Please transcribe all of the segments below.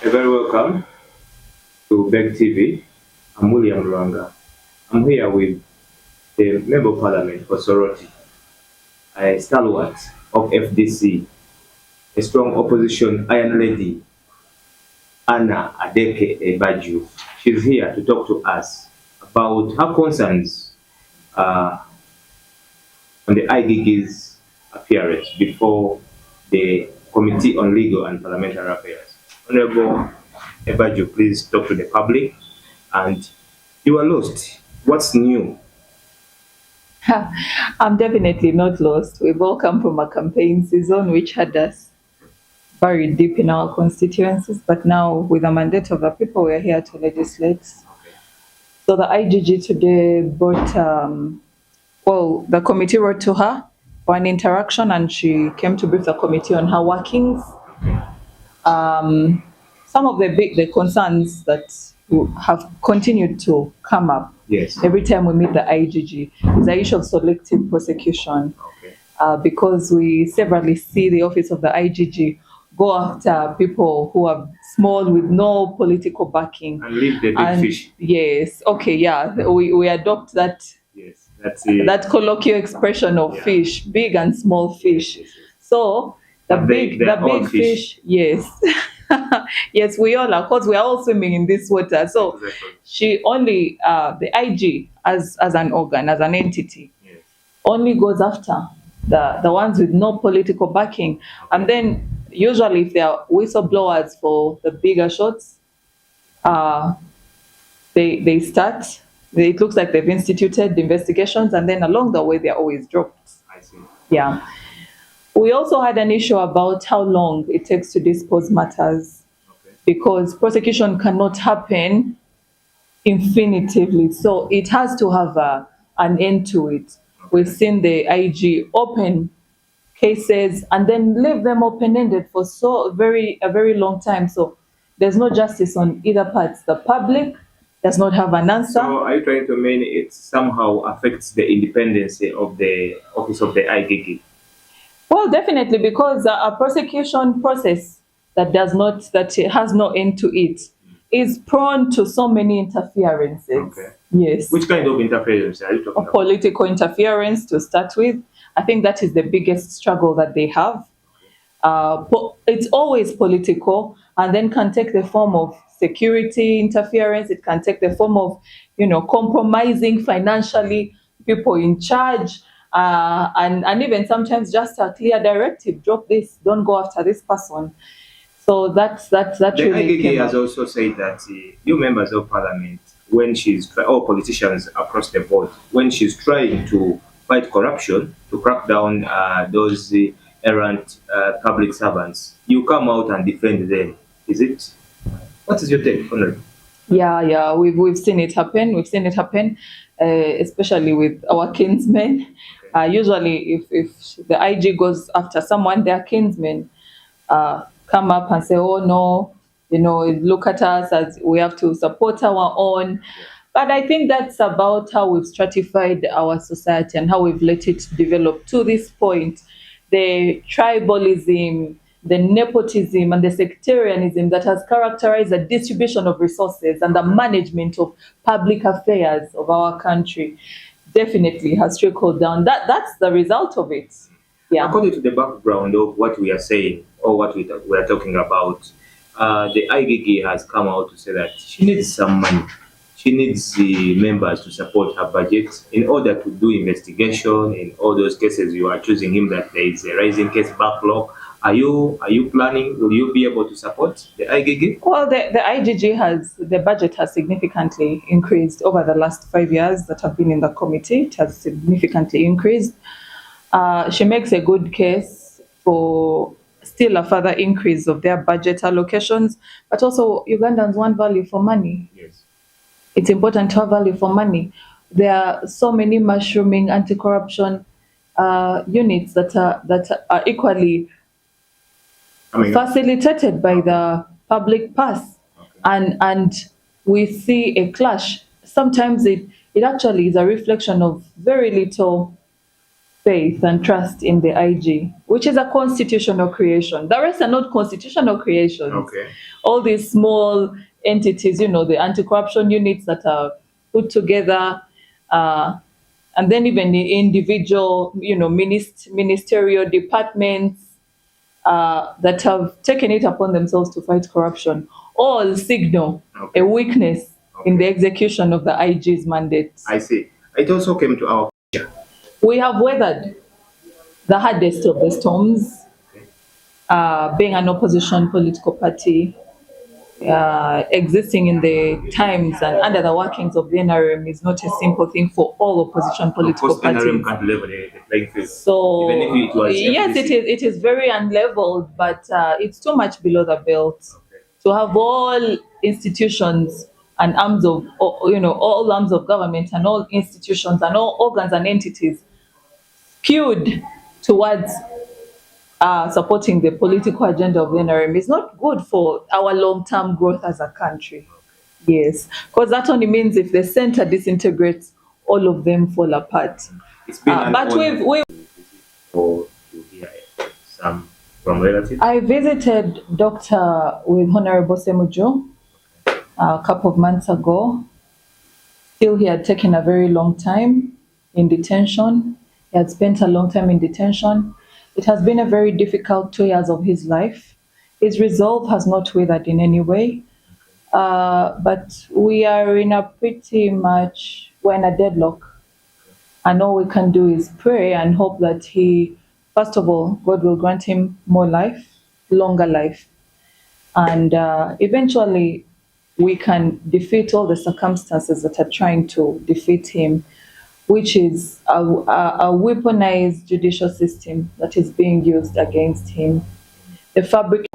Very welcome to Beg TV. I'm William Lwanga. I'm here with the Member of Parliament for Soroti, a stalwart of FDC, a strong opposition Iron Lady, Anna Adeke Baju. She's here to talk to us about her concerns uh, on the IGG's appearance before the Committee on Legal and Parliamentary Affairs. Honorable Ebaju, please talk to the public. And you are lost. What's new? I'm definitely not lost. We've all come from a campaign season which had us buried deep in our constituencies, but now with the mandate of the people, we're here to legislate. So the IGG today brought, the committee wrote to her for an interaction and she came to brief the committee on her workings. Some of the concerns that have continued to come up Yes. every time we meet the IGG is the issue of selective prosecution. Okay. Because we severally see the office of the IGG go after people who are small with no political backing. And leave the big fish. Yes, okay, yeah, we adopt that Yes, that's it. that colloquial expression of fish, big and small fish. Yes, yes, yes. So the And big they're all fish, yes. Yes, we all are, because we are all swimming in this water. So Exactly. she only the IG as an organ, as an entity, Yes. only goes after the ones with no political backing. And then usually if they are whistleblowers for the bigger shots, they start. It looks like they've instituted investigations, and then along the way they're always dropped. I see. Yeah. We also had an issue about how long it takes to dispose matters, Okay. because prosecution cannot happen infinitively. So it has to have an end to it. We've seen the IG open cases and then leave them open-ended for a very long time. So there's no justice on either part. The public does not have an answer. So are you trying to mean it somehow affects the independence of the office of the IGG? Well, definitely, because a prosecution process that has no end to it is prone to so many interferences. Okay. Yes. Which kind of interference are you talking about? Political interference to start with. I think that is the biggest struggle that they have. It's always political, and then can take the form of security interference. It can take the form of, compromising financially people in charge, and even sometimes just a clear directive: drop this, don't go after this person. So that The really IGG came has up. also said that you members of parliament, when or politicians across the board, when she's trying to fight corruption, to crack down those errant public servants, you come out and defend them. Is it? What is your take on it? Yeah, we've seen it happen. We've seen it happen, especially with our kinsmen. Usually, if the IG goes after someone, their kinsmen come up and say, "Oh no, look at us, as we have to support our own." But I think that's about how we've stratified our society and how we've let it develop to this point. The tribalism, the nepotism, and the sectarianism that has characterized the distribution of resources and the management of public affairs of our country definitely has trickled down. That's the result of it. Yeah. According to the background of what we are saying or what we are talking about, the IGG has come out to say that she needs some money. She needs the members to support her budget in order to do investigation in all those cases you are accusing him that there is a rising case backlog. Are you planning? Will you be able to support the IGG? Well, the IGG the budget has significantly increased over the last 5 years that have been in the committee. It has significantly increased. She makes a good case for still a further increase of their budget allocations, but also Ugandans want value for money. Yes. It's important to have value for money. There are so many mushrooming anti-corruption units that are equally facilitated by the public purse, and we see a clash. Sometimes it actually is a reflection of very little faith and trust in the IG, which is a constitutional creation. The rest are not constitutional creations. Okay. All these small entities, the anti-corruption units that are put together, and then even the individual, ministerial departments that have taken it upon themselves to fight corruption, all signal Okay. a weakness in the Okay. execution of the IG's mandate. I see. It also came to our We have weathered the hardest of the storms, being an opposition political party, existing in the times and under the workings of the NRM is not a simple thing for all opposition of political course NRM parties. can't level the playing field. So Even if it was yes, FDC. it is very unleveled, but it's too much below the belt Okay. to have all institutions and arms of all arms of government and all institutions and all organs and entities skewed towards supporting the political agenda of the NRM is not good for our long-term growth as a country. Yes, because that only means if the center disintegrates, all of them fall apart. It's been an But honor we've for to hear some from relatives. I visited Doctor with Honorable Semujo a couple of months ago. Still, he had taken a very long time in detention. He had spent a long time in detention. It has been a very difficult 2 years of his life. His resolve has not withered in any way. But we are in a we're in a deadlock. And all we can do is pray and hope that first of all, God will grant him more life, longer life. And eventually, we can defeat all the circumstances that are trying to defeat him, which is a weaponized judicial system that is being used against him. The fabric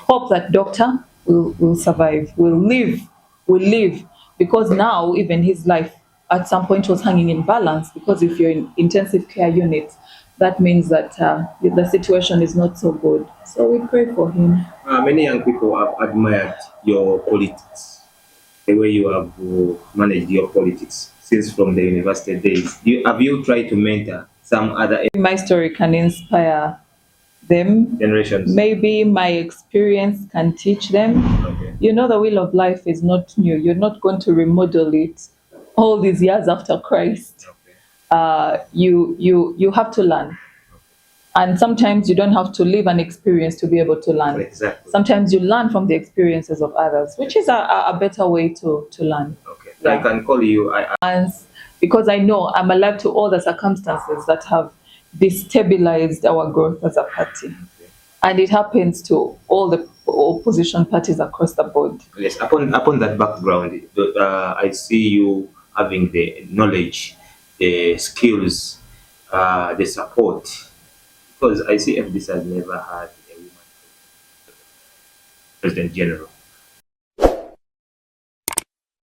hope that doctor will survive, will live, because now even his life at some point was hanging in balance, because if you're in intensive care unit, that means that the situation is not so good. So we pray for him. Many young people have admired your politics, the way you have managed your politics since from the university days. Have you tried to mentor some other My story can inspire them. generations? Maybe my experience can teach them. Okay. The will of life is not new. You're not going to remodel it all these years after Christ. Okay. You have to learn. And sometimes you don't have to live an experience to be able to learn. Exactly. Sometimes you learn from the experiences of others, which is a better way to learn. Okay. Yeah. I can call you. Because I know I'm alive to all the circumstances that have destabilized our growth as a party. Okay. And it happens to all the opposition parties across the board. Yes. Upon that background, I see you having the knowledge, the skills, the support. Because I see FDC has never had a woman president general.